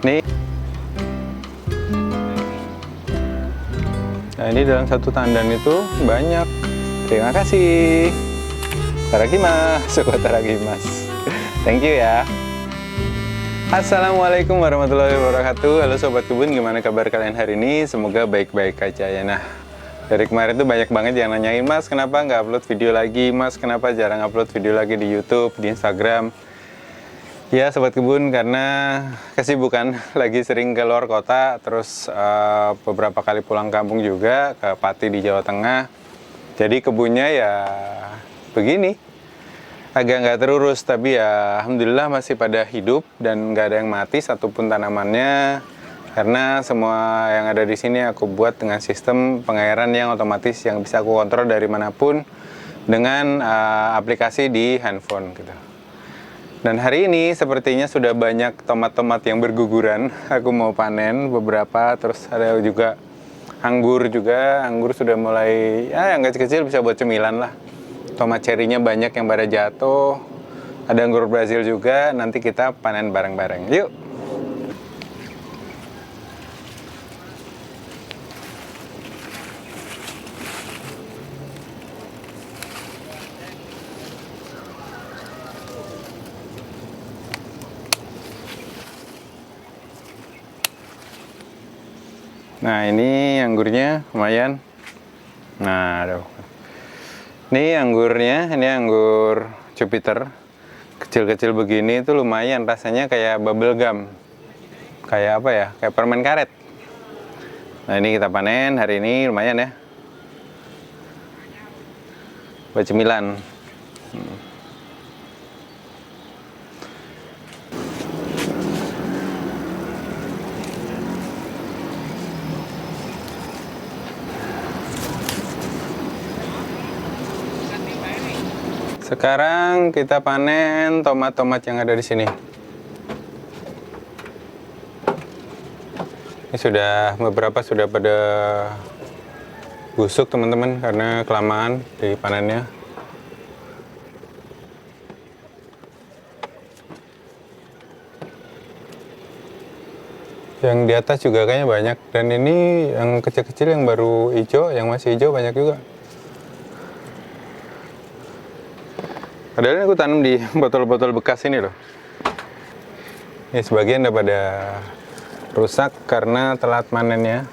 Nih. Nah, ini dalam satu tandan itu banyak. Terima kasih. Tarakimasu, tarakimasu. Thank you ya. Assalamualaikum warahmatullahi wabarakatuh. Halo Sobat Kebun, gimana kabar kalian hari ini? Semoga baik-baik aja ya. Nah, dari kemarin tuh banyak banget yang nanyain, Mas kenapa nggak upload video lagi? Mas kenapa jarang upload video lagi di YouTube, di Instagram? Ya Sobat Kebun, karena kesibukan lagi sering ke luar kota, terus beberapa kali pulang kampung juga ke Pati di Jawa Tengah. Jadi kebunnya ya begini, agak nggak terurus, tapi ya alhamdulillah masih pada hidup dan nggak ada yang mati satupun tanamannya, karena semua yang ada di sini aku buat dengan sistem pengairan yang otomatis yang bisa aku kontrol dari manapun dengan aplikasi di handphone gitu. Dan hari ini sepertinya sudah banyak tomat-tomat yang berguguran. Aku mau panen beberapa, terus ada juga anggur juga. Anggur sudah mulai ya yang kecil-kecil bisa buat cemilan lah. Tomat cerinya banyak yang pada jatuh. Ada anggur Brazil juga, nanti kita panen bareng-bareng. Yuk! Nah, ini anggurnya lumayan. Nah, aduh. Ini anggurnya, ini anggur Jupiter. Kecil-kecil begini itu lumayan, rasanya kayak bubble gum. Kayak apa ya? Kayak permen karet. Nah, ini kita panen hari ini lumayan ya. Buat cemilan. Sekarang kita panen tomat-tomat yang ada di sini. Ini sudah beberapa sudah pada busuk teman-teman karena kelamaan di panennya. Yang di atas juga kayaknya banyak, dan ini yang kecil-kecil yang baru hijau, yang masih hijau banyak juga. Padahal aku tanam di botol-botol bekas ini loh. Ini sebagian udah pada rusak karena telat manennya.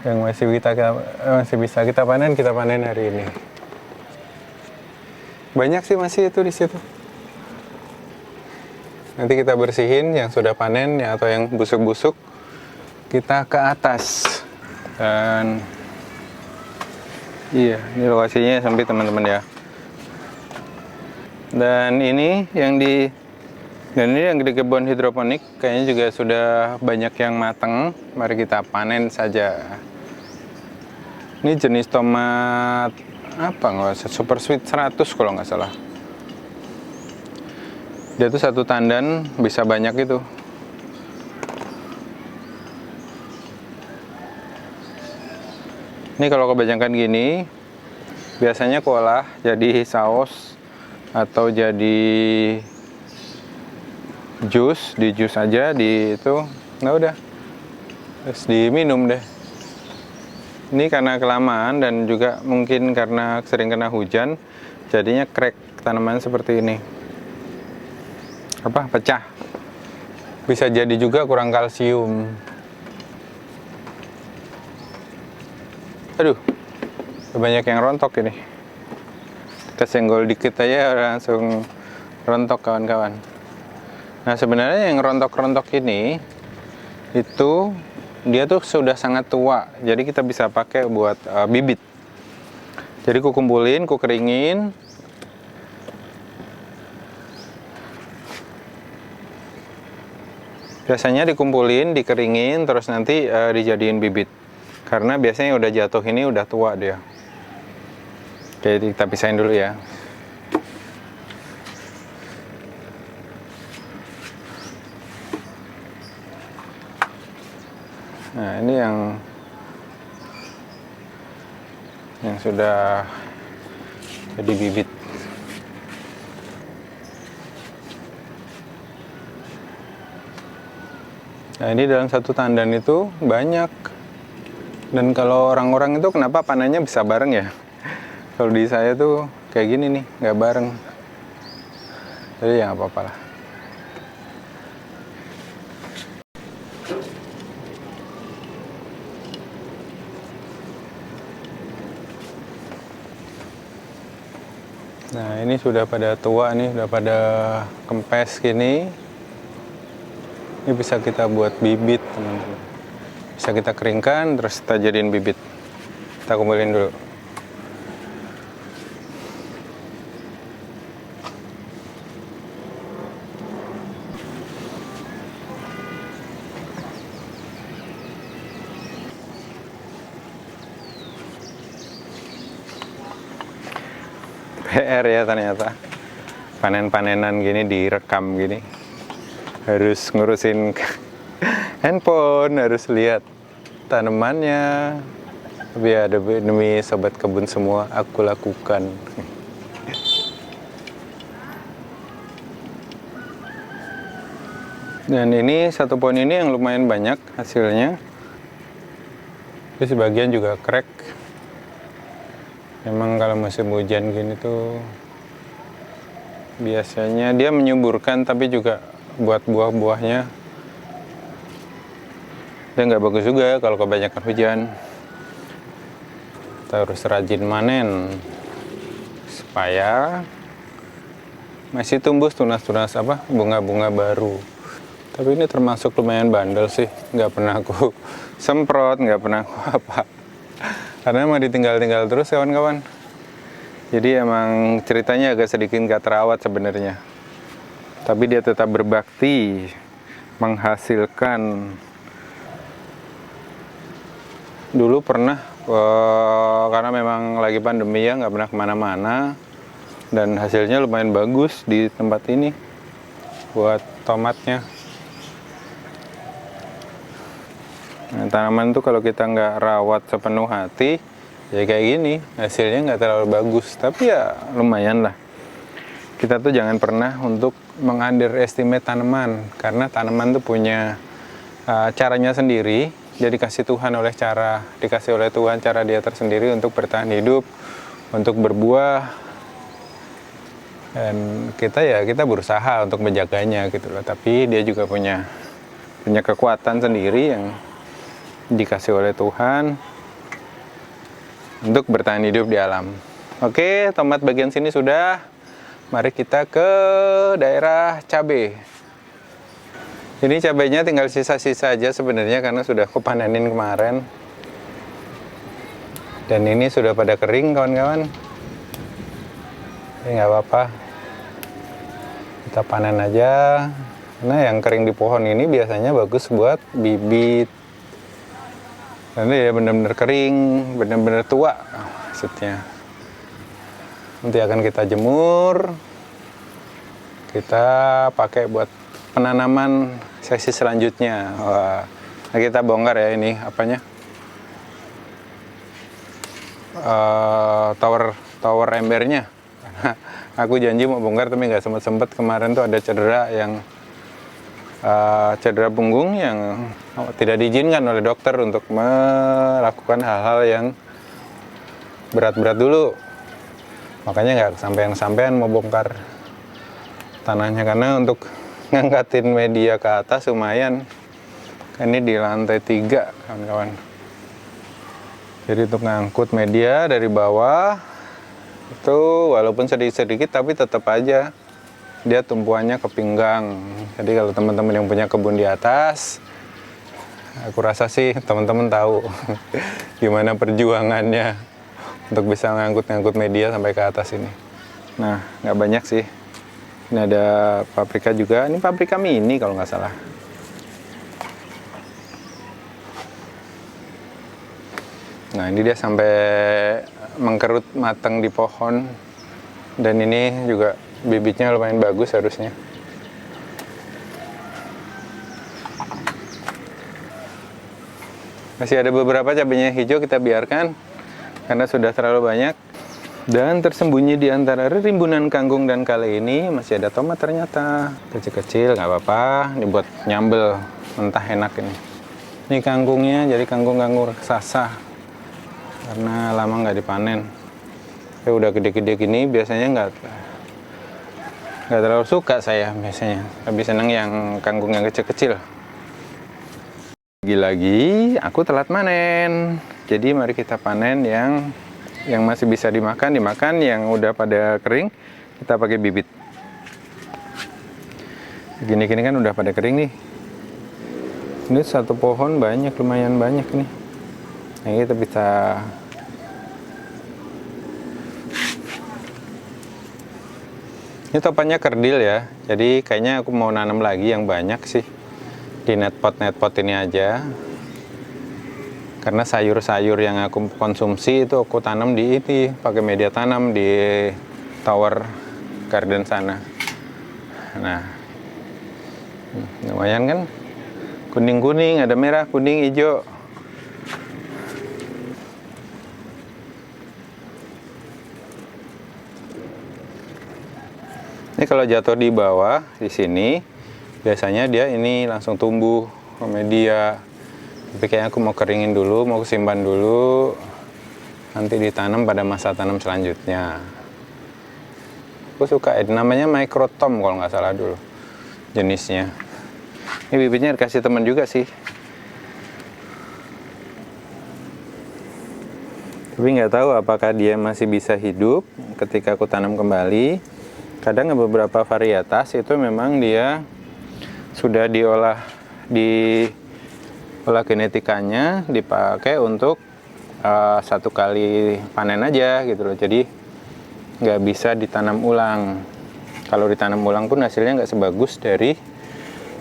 Yang masih bisa kita panen hari ini. Banyak sih masih itu di situ. Nanti kita bersihin yang sudah panen ya, atau yang busuk-busuk kita ke atas. Dan iya, ini lokasinya sempit teman-teman ya. Dan ini yang di kebun hidroponik kayaknya juga sudah banyak yang matang. Mari kita panen saja. Ini jenis tomat apa nggak usah, super sweet 100 kalau nggak salah. Dia tuh satu tandan bisa banyak itu. Ini kalau kebanyakan gini, biasanya aku olah jadi saus atau jadi jus, di jus aja di itu. Nah udah, terus diminum deh. Ini karena kelamaan dan juga mungkin karena sering kena hujan, jadinya crack tanaman seperti ini. Apa? Pecah. Bisa jadi juga kurang kalsium. Aduh, banyak yang rontok ini. Kita senggol dikit aja langsung rontok kawan-kawan. Nah sebenarnya yang rontok-rontok ini itu dia tuh sudah sangat tua, jadi kita bisa pakai buat bibit. Jadi ku kumpulin, ku keringin. Biasanya dikumpulin, dikeringin, terus nanti dijadiin bibit. Karena biasanya udah jatuh ini udah tua dia. Oke, kita pisahin dulu ya. Nah, ini yang sudah jadi bibit. Nah ini dalam satu tandan itu banyak. Dan kalau orang-orang itu kenapa panennya bisa bareng ya? Kalau di saya tuh kayak gini nih, nggak bareng. Jadi ya nggak apa-apa lah. Nah ini sudah pada tua nih, sudah pada kempes gini. Ini bisa kita buat bibit, teman-teman. Bisa kita keringkan, terus kita jadiin bibit. Kita kumpulin dulu. PR ya ternyata. Panen-panenan gini direkam gini. Harus ngurusin handphone, harus lihat tanamannya. Tapi ya demi sobat kebun semua aku lakukan. Dan ini satu pohon ini yang lumayan banyak hasilnya. Tapi sebagian juga crack. Memang kalau musim hujan gini tuh biasanya dia menyuburkan, tapi juga buat buah-buahnya dia nggak bagus juga kalau kebanyakan hujan. Kita harus rajin manen supaya masih tumbuh tunas-tunas bunga-bunga baru. Tapi ini termasuk lumayan bandel sih, nggak pernah aku semprot, nggak pernah aku apa, karena emang ditinggal-tinggal terus kawan-kawan. Jadi emang ceritanya agak sedikit nggak terawat sebenarnya, tapi dia tetap berbakti menghasilkan. Dulu pernah karena memang lagi pandemi ya, nggak pernah kemana-mana, dan hasilnya lumayan bagus di tempat ini buat tomatnya. Nah, tanaman tuh kalau kita nggak rawat sepenuh hati ya kayak gini, hasilnya nggak terlalu bagus, tapi ya lumayan lah. Kita tuh jangan pernah untuk meng-underestimate tanaman, karena tanaman tuh punya caranya sendiri. Dia dikasih oleh Tuhan cara dia tersendiri untuk bertahan hidup, untuk berbuah, dan kita berusaha untuk menjaganya gitu loh. Tapi dia juga punya kekuatan sendiri yang dikasih oleh Tuhan untuk bertahan hidup di alam. Oke, tomat bagian sini sudah. Mari kita ke daerah cabai. Ini cabainya tinggal sisa-sisa aja sebenarnya karena sudah aku panenin kemarin. Dan ini sudah pada kering kawan-kawan. Ini nggak apa-apa. Kita panen aja. Karena yang kering di pohon ini biasanya bagus buat bibit. Nanti ya benar-benar kering, benar-benar tua maksudnya. Nanti akan kita jemur, kita pakai buat penanaman sesi selanjutnya. Wah, nah kita bongkar ya ini apanya, tower embernya. Aku janji mau bongkar tapi nggak sempet. Kemarin tuh ada cedera punggung yang tidak diizinkan oleh dokter untuk melakukan hal-hal yang berat-berat dulu. Makanya nggak sampean mau bongkar tanahnya, karena untuk ngangkatin media ke atas lumayan. Ini di lantai 3 kawan-kawan. Jadi untuk ngangkut media dari bawah itu walaupun sedikit-sedikit tapi tetap aja dia tumpuannya ke pinggang. Jadi kalau teman-teman yang punya kebun di atas, aku rasa sih teman-teman tahu gimana perjuangannya untuk bisa ngangkut media sampai ke atas ini. Nah, nggak banyak sih. Ini ada paprika juga. Ini paprika mini kalau nggak salah. Nah, ini dia sampai mengkerut matang di pohon. Dan ini juga bibitnya lumayan bagus harusnya. Masih ada beberapa cabenya hijau, kita biarkan karena sudah terlalu banyak. Dan tersembunyi di antara rimbunan kangkung dan kale ini masih ada tomat ternyata. Kecil-kecil nggak apa-apa, ini buat nyambel. mentah enak ini. Ini kangkungnya jadi kangkung-kangkung raksasa karena lama nggak dipanen. Ya udah gede-gede gini biasanya nggak terlalu suka saya biasanya. Lebih senang yang kangkung yang kecil-kecil. Lagi-lagi aku telat panen. Jadi mari kita panen yang masih bisa dimakan, yang udah pada kering kita pakai bibit. Gini-gini kan udah pada kering nih. Ini satu pohon banyak, lumayan banyak nih. Nah, kita bisa ini topannya kerdil ya. Jadi kayaknya aku mau nanam lagi yang banyak sih. Di net pot ini aja. Karena sayur-sayur yang aku konsumsi itu aku tanam di ini, pakai media tanam di tower garden sana. Nah, lumayan kan? Kuning-kuning, ada merah, kuning, hijau. Ini kalau jatuh di bawah, di sini, biasanya dia ini langsung tumbuh ke media. Tapi kayaknya aku mau keringin dulu, mau simpan dulu. Nanti ditanam pada masa tanam selanjutnya. Aku suka, namanya microtom kalau nggak salah dulu jenisnya. Ini bibitnya dikasih teman juga sih. Tapi nggak tahu apakah dia masih bisa hidup ketika aku tanam kembali. Kadang beberapa varietas itu memang dia sudah diolah genetikanya, dipakai untuk satu kali panen aja gitu loh. Jadi nggak bisa ditanam ulang. Kalau ditanam ulang pun hasilnya nggak sebagus dari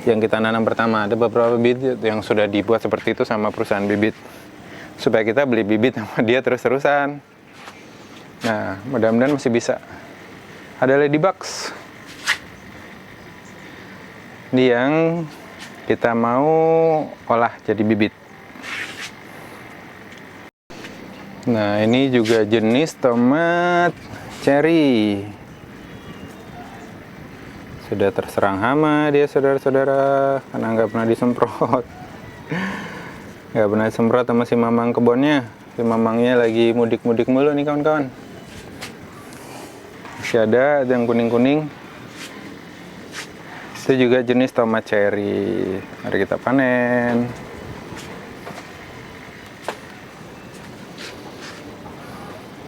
yang kita nanam pertama. Ada beberapa bibit yang sudah dibuat seperti itu sama perusahaan bibit supaya kita beli bibit sama dia terus-terusan. Nah, mudah-mudahan masih bisa. Ada ladybugs ini yang kita mau olah jadi bibit. Nah, ini juga jenis tomat cherry. Sudah terserang hama dia, saudara-saudara, karena nggak pernah disemprot. Nggak pernah disemprot sama si mamang kebunnya. Si mamangnya lagi mudik-mudik mulu nih kawan-kawan. Masih ada yang kuning-kuning. Itu juga jenis tomat cherry. Mari kita panen.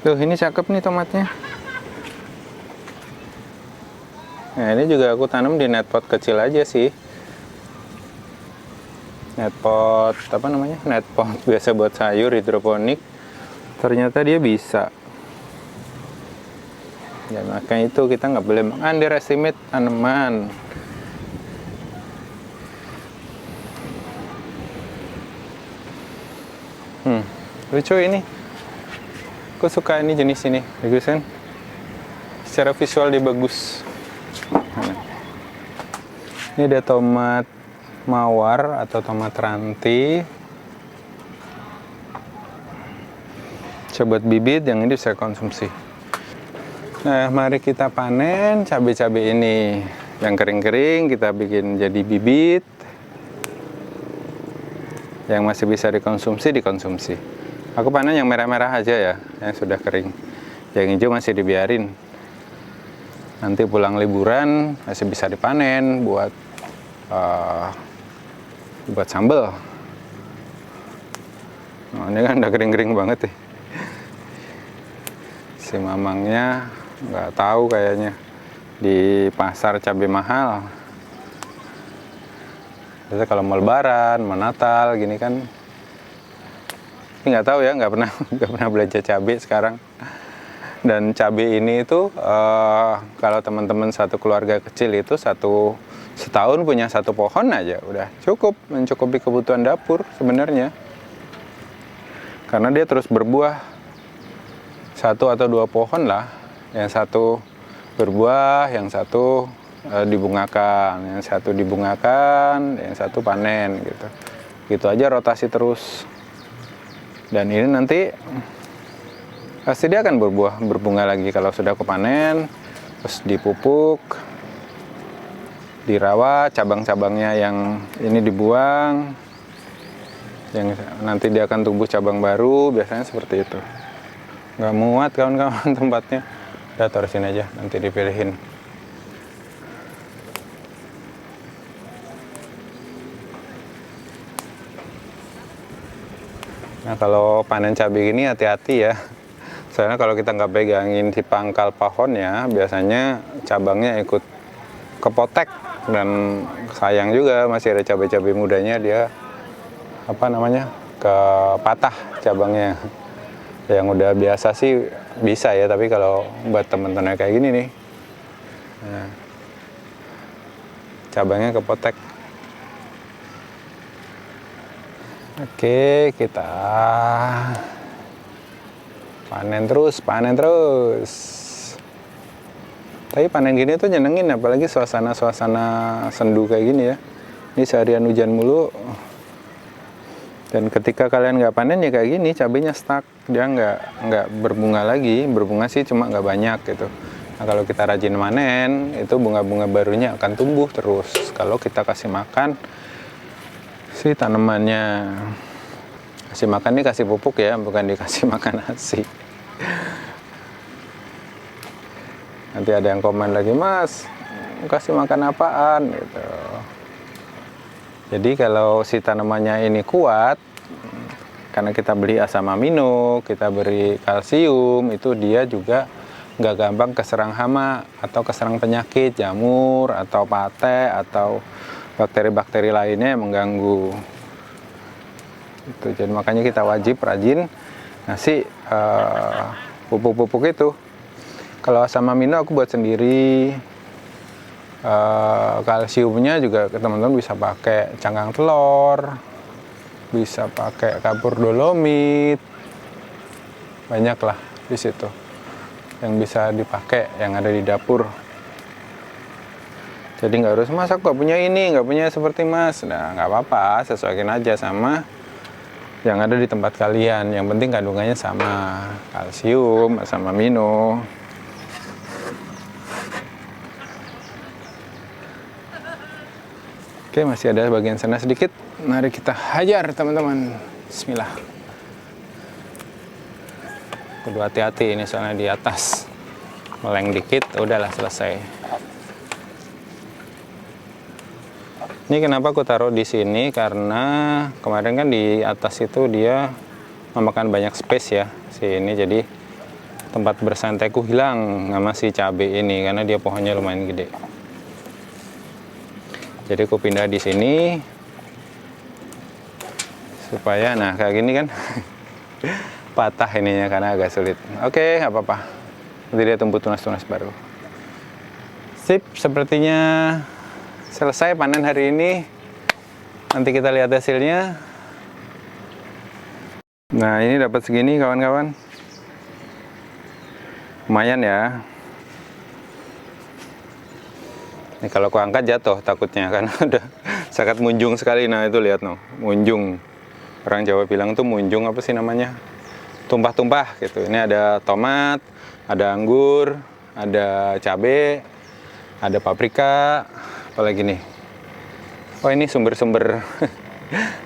Tuh, ini cakep nih tomatnya. Nah, ini juga aku tanam di net pot kecil aja sih. Net pot, apa namanya? Net pot biasa buat sayur, hidroponik. Ternyata dia bisa. Ya, makanya itu kita nggak boleh underestimate tanaman. Lucu ini. Aku suka ini jenis ini. Bagus kan? Secara visual dia bagus. Ini ada tomat mawar atau tomat ranti. Coba bibit yang ini bisa konsumsi. Nah, mari kita panen cabai-cabai ini. Yang kering-kering kita bikin jadi bibit. Yang masih bisa dikonsumsi. Aku panen yang merah-merah aja ya, yang sudah kering. Yang hijau masih dibiarin. Nanti pulang liburan masih bisa dipanen buat sambal. Nah, ini kan udah kering-kering banget nih. Si mamangnya nggak tahu kayaknya di pasar cabai mahal. Biasanya kalau mau lebaran, mau Natal gini kan, ini nggak tahu ya, nggak pernah belanja cabai sekarang. Dan cabai ini itu kalau teman-teman satu keluarga kecil itu setahun punya satu pohon aja udah cukup mencukupi kebutuhan dapur sebenarnya. Karena dia terus berbuah, satu atau dua pohon lah, yang satu berbuah, yang satu dibungakan, yang satu panen gitu. Gitu aja rotasi terus. Dan ini nanti pasti dia akan berbunga lagi kalau sudah kepanen, terus dipupuk. dirawat, cabang-cabangnya yang ini dibuang, yang nanti dia akan tumbuh cabang baru, biasanya seperti itu. Nggak muat kawan-kawan tempatnya, udah taruh sini aja, nanti dipilihin. Nah kalau panen cabai gini hati-hati ya, soalnya kalau kita nggak pegangin si pangkal pohonnya, biasanya cabangnya ikut kepotek, dan sayang juga masih ada cabai-cabai mudanya dia kepatah cabangnya. Yang udah biasa sih bisa ya, tapi kalau buat temen-temen kayak gini nih, nah, cabangnya kepotek. Oke, kita panen terus. Tapi panen gini tuh nyenengin, apalagi suasana sendu kayak gini ya. Ini seharian hujan mulu. Dan ketika kalian nggak panen ya kayak gini, cabenya stuck, dia nggak berbunga lagi. Berbunga sih cuma nggak banyak gitu. Nah kalau kita rajin panen, itu bunga-bunga barunya akan tumbuh terus. Kalau kita kasih makan si tanamannya, kasih makan ini kasih pupuk ya, bukan dikasih makan nasi. Nanti ada yang komen lagi, Mas, kasih makan apaan gitu. Jadi kalau si tanamannya ini kuat, karena kita beli asam amino, kita beri kalsium, itu dia juga nggak gampang keserang hama atau keserang penyakit, jamur atau pate atau bakteri-bakteri lainnya yang mengganggu. Itu jadi makanya kita wajib rajin ngasih pupuk-pupuk itu. Kalau asam amino aku buat sendiri. Kalsiumnya juga teman-teman bisa pakai cangkang telur, bisa pakai kapur dolomit, banyak lah di situ yang bisa dipakai yang ada di dapur. Jadi nggak harus, Mas aku nggak punya ini, nggak punya seperti Mas. Nah nggak apa-apa, sesuaikan aja sama yang ada di tempat kalian. Yang penting kandungannya sama, kalsium, asam amino. Oke, masih ada bagian sana sedikit. Mari kita hajar teman-teman. Bismillah. Kudu hati-hati ini soalnya di atas. Meleng dikit, udahlah selesai. Ini kenapa aku taruh di sini, karena kemarin kan di atas itu dia memakan banyak space ya. Ini jadi tempat bersantaiku hilang sama si cabai ini karena dia pohonnya lumayan gede. Jadi aku pindah di sini supaya, nah kayak gini kan patah ininya karena agak sulit. Oke, nggak apa-apa. Nanti dia tumbuh tunas-tunas baru. Sip, sepertinya selesai panen hari ini. Nanti kita lihat hasilnya. Nah ini dapat segini kawan-kawan. Lumayan ya. Ini kalau aku angkat jatuh takutnya kan udah sangat munjung sekali. Nah itu lihat no, munjung. Orang Jawa bilang tuh munjung apa sih namanya? Tumpah-tumpah gitu. Ini ada tomat, ada anggur, ada cabai, ada paprika, apalagi nih. Oh ini sumber-sumber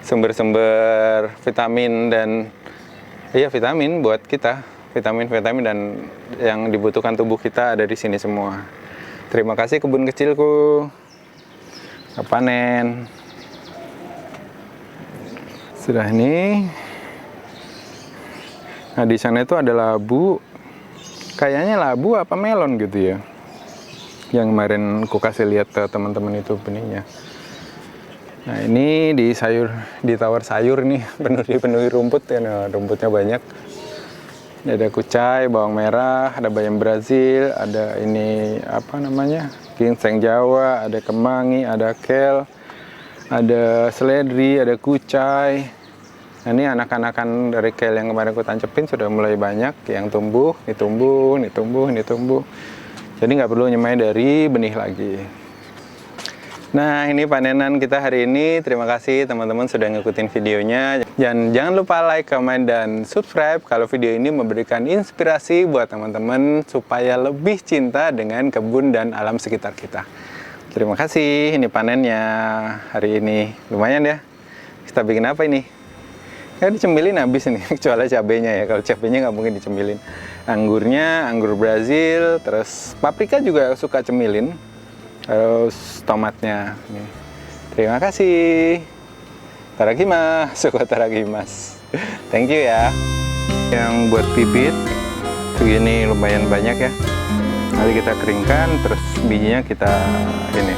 sumber-sumber vitamin dan iya vitamin buat kita. Vitamin-vitamin dan yang dibutuhkan tubuh kita ada di sini semua. Terima kasih kebun kecilku. Panen. Sudah ini. Nah di sana itu ada labu. Kayaknya labu apa melon gitu ya. Yang kemarin aku kasih lihat ke teman-teman itu benihnya. Nah ini di tower sayur nih dipenuhi rumput ya. Nah, rumputnya banyak. Ini ada kucai, bawang merah, ada bayam Brazil, ada ini apa namanya, ginseng Jawa, ada kemangi, ada kel, ada seledri, ada kucai. Nah, ini anak-anakan dari kel yang kemarin aku tancepin sudah mulai banyak yang tumbuh, ini tumbuh. Jadi nggak perlu nyemai dari benih lagi. Nah ini panenan kita hari ini. Terima kasih teman-teman sudah ngikutin videonya. Dan jangan lupa like, comment, dan subscribe kalau video ini memberikan inspirasi buat teman-teman supaya lebih cinta dengan kebun dan alam sekitar kita. Terima kasih, ini panennya hari ini. Lumayan ya. Kita bikin apa ini? Ya dicemilin habis ini, kecuali cabenya ya. Kalau cabenya nggak mungkin dicemilin. Anggurnya, anggur Brazil, terus paprika juga suka cemilin. Terus tomatnya. Nih. Terima kasih. Tarakimasu, tarakimasu. Thank you ya. Yang buat bibit, segini lumayan banyak ya. Nanti kita keringkan, terus bijinya kita ini